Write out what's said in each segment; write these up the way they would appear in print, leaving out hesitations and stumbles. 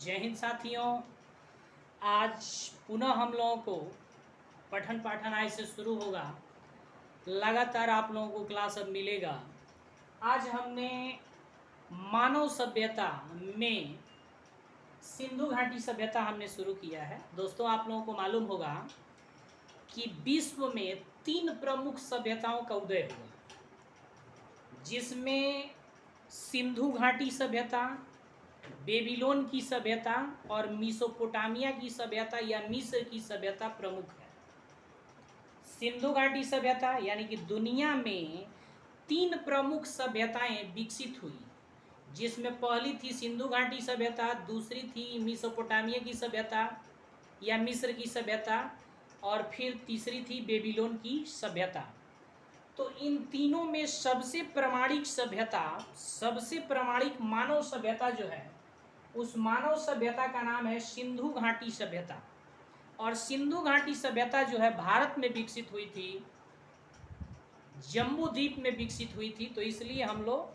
जय हिंद साथियों। आज पुनः हम लोगों को पठन पाठन आज से शुरू होगा। लगातार आप लोगों को क्लास अब मिलेगा। आज हमने मानव सभ्यता में सिंधु घाटी सभ्यता हमने शुरू किया है। दोस्तों, आप लोगों को मालूम होगा कि विश्व में 3 प्रमुख सभ्यताओं का उदय हुआ, जिसमें सिंधु घाटी सभ्यता, बेबीलोन की सभ्यता और मिसोपोटामिया की सभ्यता या मिस्र की सभ्यता प्रमुख है। सिंधु घाटी सभ्यता यानी कि दुनिया में 3 प्रमुख सभ्यताएं विकसित हुई, जिसमें पहली थी सिंधु घाटी सभ्यता, दूसरी थी मिसोपोटामिया की सभ्यता या मिस्र की सभ्यता और फिर तीसरी थी बेबीलोन की सभ्यता। तो इन तीनों में सबसे प्रामाणिक सभ्यता, सबसे प्रामाणिक मानव सभ्यता जो है, उस मानव सभ्यता का नाम है सिंधु घाटी सभ्यता। और सिंधु घाटी सभ्यता जो है भारत में विकसित हुई थी, जम्बू द्वीप में विकसित हुई थी। तो इसलिए हम लोग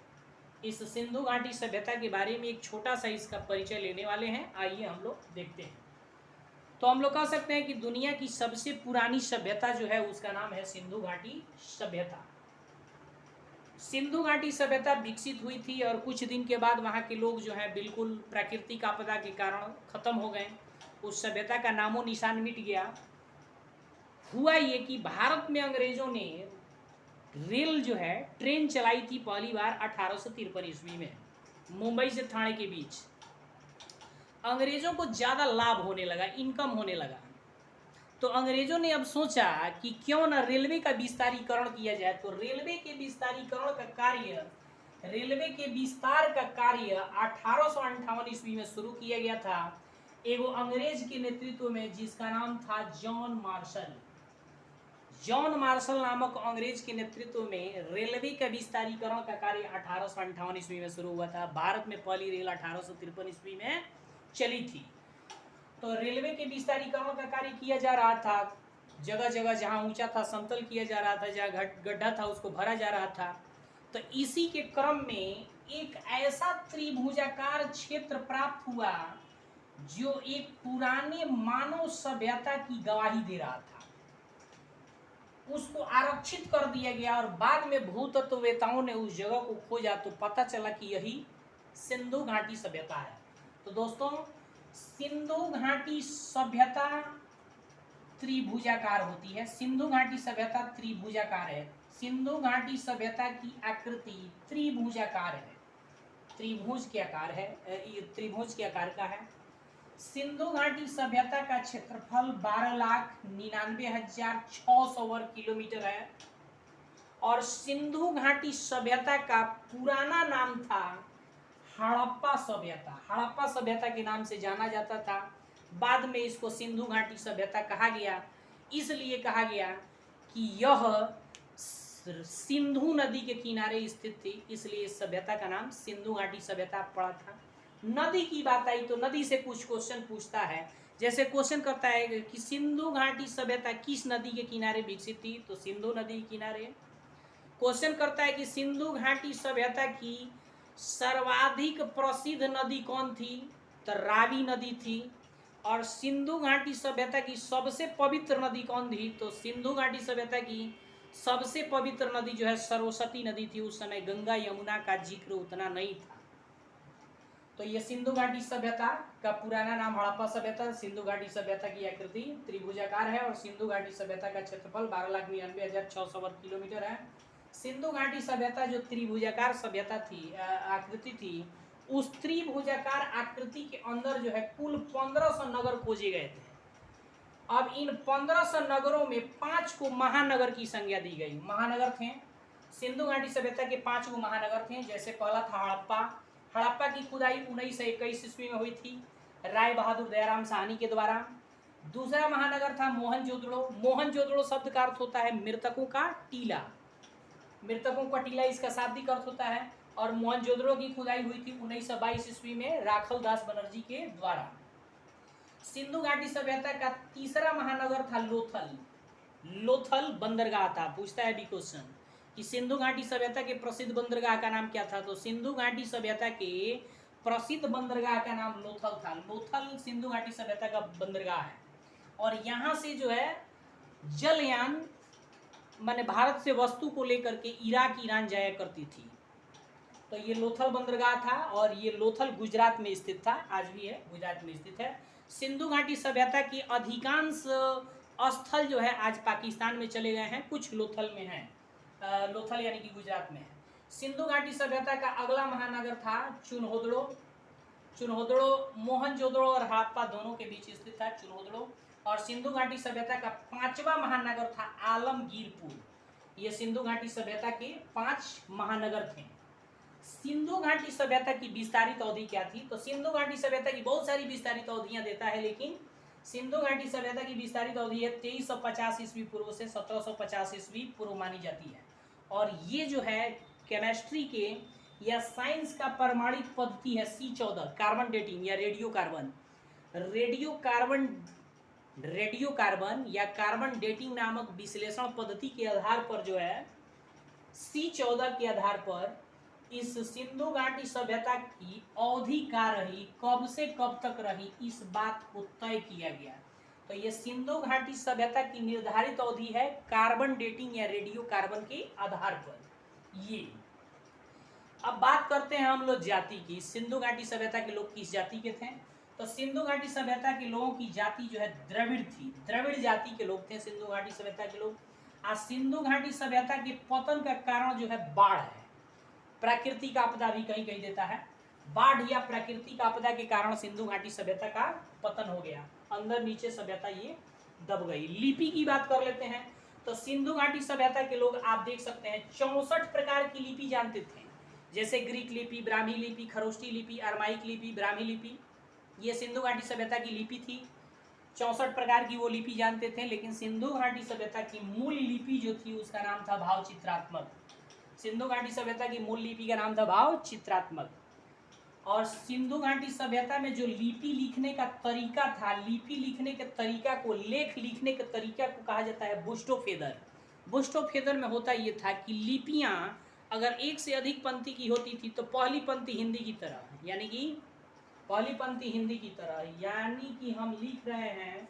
इस सिंधु घाटी सभ्यता के बारे में एक छोटा सा इसका परिचय लेने वाले हैं। आइए हम लोग देखते हैं। तो हम लोग कह सकते हैं कि दुनिया की सबसे पुरानी सभ्यता जो है उसका नाम है सिंधु घाटी सभ्यता। सिंधु घाटी सभ्यता विकसित हुई थी और कुछ दिन के बाद वहाँ के लोग जो है बिल्कुल प्राकृतिक आपदा के कारण खत्म हो गए। उस सभ्यता का नामो निशान मिट गया। हुआ ये कि भारत में अंग्रेजों ने रेल जो है ट्रेन चलाई थी पहली बार 1853 ईस्वी में, मुंबई से थाने के बीच। अंग्रेजों को ज़्यादा लाभ होने लगा, इनकम होने लगा। तो अंग्रेजों ने अब सोचा कि क्यों ना रेलवे का विस्तारीकरण किया जाए। तो रेलवे के विस्तारीकरण का कार्य, रेलवे के विस्तार का कार्य 1858 ईस्वी में शुरू किया गया था, एगो अंग्रेज के नेतृत्व में, जिसका नाम था जॉन मार्शल। जॉन मार्शल नामक अंग्रेज के नेतृत्व में रेलवे का विस्तारीकरण का कार्य 1858 ईस्वी में शुरू हुआ था। भारत में पहली रेल 1853 ईस्वी में चली थी। तो रेलवे के विस्तारीकरण का कार्य किया जा रहा था। जगह जगह जहाँ ऊंचा था समतल किया जा रहा था, जहाँ गड्ढा था उसको भरा जा रहा था। तो इसी के क्रम में एक ऐसा त्रिभुजाकार क्षेत्र प्राप्त हुआ जो एक पुराने मानव सभ्यता की गवाही दे रहा था। उसको आरक्षित कर दिया गया और बाद में भूतत्ववेताओं ने उस जगह को खोजा तो पता चला कि यही सिंधु घाटी सभ्यता है। तो दोस्तों, सिंधु घाटी सभ्यता त्रिभुजाकार होती है। सिंधु घाटी सभ्यता त्रिभुजाकार है। सिंधु घाटी सभ्यता की आकृति त्रिभुजाकार है, त्रिभुज के आकार है, त्रिभुज के आकार का है। सिंधु घाटी सभ्यता का क्षेत्रफल 12,99,600 वर्ग किलोमीटर है। और सिंधु घाटी सभ्यता का पुराना नाम था हड़प्पा सभ्यता। हड़प्पा सभ्यता के नाम से जाना जाता था। बाद में इसको सिंधु घाटी सभ्यता कहा गया। इसलिए कहा गया कि यह सिंधु नदी के किनारे स्थित थी, इसलिए इस सभ्यता का नाम सिंधु घाटी सभ्यता पड़ा था। नदी की बात आई तो नदी से कुछ क्वेश्चन पूछता है। जैसे क्वेश्चन करता है कि सिंधु घाटी सभ्यता किस नदी के किनारे विकसित थी, तो सिंधु नदी के किनारे। क्वेश्चन करता है कि सिंधु घाटी सभ्यता की सर्वाधिक प्रसिद्ध नदी कौन थी, तो रावी नदी थी। और सिंधु घाटी सभ्यता की सबसे पवित्र नदी कौन थी, तो सिंधु घाटी सभ्यता की सबसे पवित्र नदी जो है सरस्वती नदी थी। उस समय गंगा यमुना का जिक्र उतना नहीं था। तो ये सिंधु घाटी सभ्यता का पुराना नाम हड़प्पा सभ्यता। सिंधु घाटी सभ्यता की आकृति त्रिभुजाकार है और सिंधु घाटी सभ्यता का क्षेत्रफल 12,99,600 वर्ग किलोमीटर है। सिंधु घाटी सभ्यता जो त्रिभुजाकार सभ्यता थी, आकृति थी, उस त्रिभुजाकार आकृति के अंदर जो है कुल 1500 नगर खोजे गए थे। अब इन 1500 नगरों में 5 को महानगर की संज्ञा दी गई। महानगर थे सिंधु घाटी सभ्यता के 5 को महानगर थे। जैसे पहला था हड़प्पा। हड़प्पा की खुदाई 1921 ईस्वी में हुई थी राय बहादुर दयाराम साहनी के द्वारा। दूसरा महानगर था मोहनजोदड़ो। मोहनजोदड़ो शब्द का अर्थ होता है मृतकों का टीला। मृतकों का टीला इसका शाब्दिक अर्थ होता है। और मोहनजोदड़ो की खुदाई हुई थी 1922 ईस्वी में राखल दास बनर्जी के द्वारा। सिंधु घाटी सभ्यता का तीसरा महानगर था लोथल। लोथल बंदरगाह था। पूछता है अभी क्वेश्चन कि सिंधु घाटी सभ्यता के प्रसिद्ध बंदरगाह का नाम क्या था, तो सिंधु घाटी सभ्यता के प्रसिद्ध बंदरगाह का नाम लोथल था। लोथल सिंधु घाटी सभ्यता का बंदरगाह है और यहाँ से जो है जलयान माने भारत से वस्तु को लेकर के इराक ईरान जाया करती थी। तो ये लोथल बंदरगाह था और ये लोथल गुजरात में स्थित था, आज भी है, गुजरात में स्थित है। सिंधु घाटी सभ्यता की अधिकांश स्थल जो है आज पाकिस्तान में चले गए हैं, कुछ लोथल में है, लोथल यानी कि गुजरात में है। सिंधु घाटी सभ्यता का अगला महानगर था चुनहोदड़ो। चुनहोदड़ो मोहनजोदड़ो और हड़प्पा दोनों के बीच स्थित था चुनहोदड़ो। और सिंधु घाटी सभ्यता का 5वां महानगर था आलमगीरपुर। ये सिंधु घाटी सभ्यता के 5 महानगर थे। सिंधु घाटी सभ्यता की विस्तारित अवधि क्या थी? तो सिंधु घाटी सभ्यता की बहुत सारी विस्तारित अवधियां देता है, लेकिन सिंधु घाटी सभ्यता की विस्तारित अवधि है 2350 ईस्वी पूर्व से 1750 ईस्वी पूर्व मानी जाती है। और ये जो है केमिस्ट्री के या साइंस का प्रमाणित पद्धति है C14 कार्बन डेटिंग या रेडियो कार्बन या कार्बन डेटिंग नामक विश्लेषण पद्धति के आधार पर जो है C14 के आधार पर इस सिंधु घाटी सभ्यता की अवधि क्या रही, कब से कब तक रही, इस बात को तय किया गया। तो ये सिंधु घाटी सभ्यता की निर्धारित अवधि है कार्बन डेटिंग या रेडियो कार्बन के आधार पर। ये अब बात करते हैं हम लोग जाति की। सिंधु घाटी सभ्यता के लोग किस जाति के थे? तो सिंधु घाटी सभ्यता के लोगों की जाति जो है द्रविड़ थी। द्रविड़ जाति के लोग थे सिंधु घाटी सभ्यता के लोग। आज सिंधु घाटी सभ्यता के पतन का कारण जो है बाढ़ है, प्राकृतिक आपदा भी कहीं कहीं देता है। बाढ़ या प्राकृतिक आपदा के कारण सिंधु घाटी सभ्यता का पतन हो गया, अंदर नीचे सभ्यता ये दब गई। लिपि की बात कर लेते हैं तो सिंधु घाटी सभ्यता के लोग आप देख सकते हैं 64 प्रकार की लिपि जानते थे, जैसे ग्रीक लिपि, ब्राह्मी लिपि, खरोष्टी लिपि, अरमाइक लिपि, ब्राह्मी लिपि। ये सिंधु घाटी सभ्यता की लिपि थी। 64 प्रकार की वो लिपि जानते थे। लेकिन सिंधु घाटी सभ्यता की मूल लिपि जो थी उसका नाम था भाव चित्रात्मक। सिंधु घाटी सभ्यता की मूल लिपि का नाम था भाव चित्रात्मक। और सिंधु घाटी सभ्यता में जो लिपि लिखने का तरीका था, लिपि लिखने के तरीका को, लेख लिखने के तरीका को कहा जाता है बुस्टोफेदर। बुस्टोफेदर में होता ये था कि लिपियां अगर एक से अधिक पंक्ति की होती थी तो पहली पंक्ति हिंदी की तरह, यानी कि पहली पंक्ति हिंदी की तरह, यानी कि हम लिख रहे हैं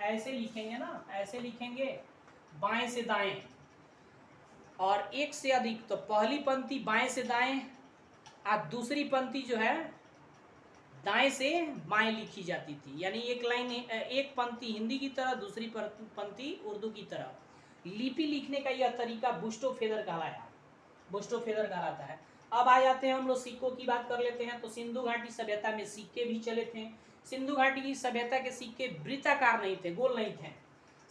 ऐसे लिखेंगे ना, ऐसे लिखेंगे बाएं से दाएं। और एक से अधिक तो पहली पंक्ति बाएं से दाएं और दूसरी पंक्ति जो है दाएं से बाएं लिखी जाती थी। यानी एक लाइन, एक पंक्ति हिंदी की तरह, दूसरी पंक्ति उर्दू की तरह। लिपि लिखने का यह तरीका बुस्टोफेदर कहलाया, बुस्टोफेदर कहलाता है। अब आ जाते हैं हम लोग सिक्कों की बात कर लेते हैं। तो सिंधु घाटी सभ्यता में सिक्के भी चले थे। सिंधु घाटी की सभ्यता के सिक्के वृत्ताकार नहीं थे, गोल नहीं थे।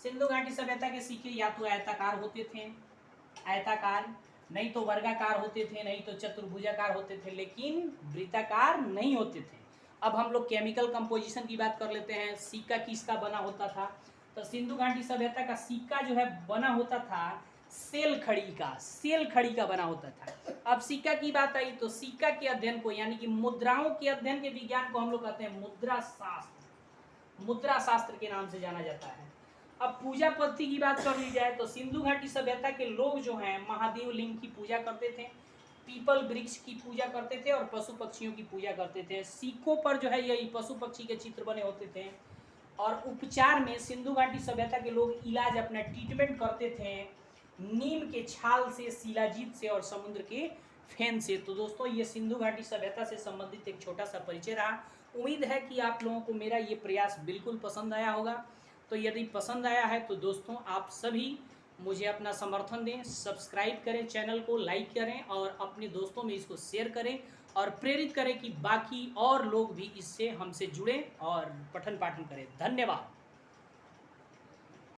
सिंधु घाटी सभ्यता के सिक्के या तो आयताकार होते थे, आयताकार, नहीं तो वर्गाकार होते थे, नहीं तो चतुर्भुजाकार होते थे, लेकिन वृत्ताकार नहीं होते थे। अब हम लोग केमिकल कंपोजिशन की बात कर लेते हैं। सिक्का किसका बना होता था? तो सिंधु घाटी सभ्यता का सिक्का जो है बना होता था सेल खड़ी का, सेल खड़ी का बना होता था। अब सिक्का की बात आई तो सिक्का के अध्ययन को, यानी कि मुद्राओं के अध्ययन के विज्ञान को हम लोग कहते हैं मुद्रा शास्त्र। मुद्रा शास्त्र के नाम से जाना जाता है। अब पूजा पद्धति की बात कर ली जाए तो सिंधु घाटी सभ्यता के लोग जो हैं महादेव लिंग की पूजा करते थे, पीपल वृक्ष की पूजा करते थे और पशु पक्षियों की पूजा करते थे। सिक्कों पर जो है यही पशु पक्षी के चित्र बने होते थे। और उपचार में सिंधु घाटी सभ्यता के लोग इलाज, अपना ट्रीटमेंट करते थे नीम के छाल से, शिलाजीत से और समुद्र के फेन से। तो दोस्तों ये सिंधु घाटी सभ्यता से संबंधित एक छोटा सा परिचय रहा। उम्मीद है कि आप लोगों को मेरा ये प्रयास बिल्कुल पसंद आया होगा। तो यदि पसंद आया है तो दोस्तों आप सभी मुझे अपना समर्थन दें, सब्सक्राइब करें, चैनल को लाइक करें और अपने दोस्तों में इसको शेयर करें और प्रेरित करें कि बाकी और लोग भी इससे हमसे जुड़ें और पठन पाठन करें। धन्यवाद।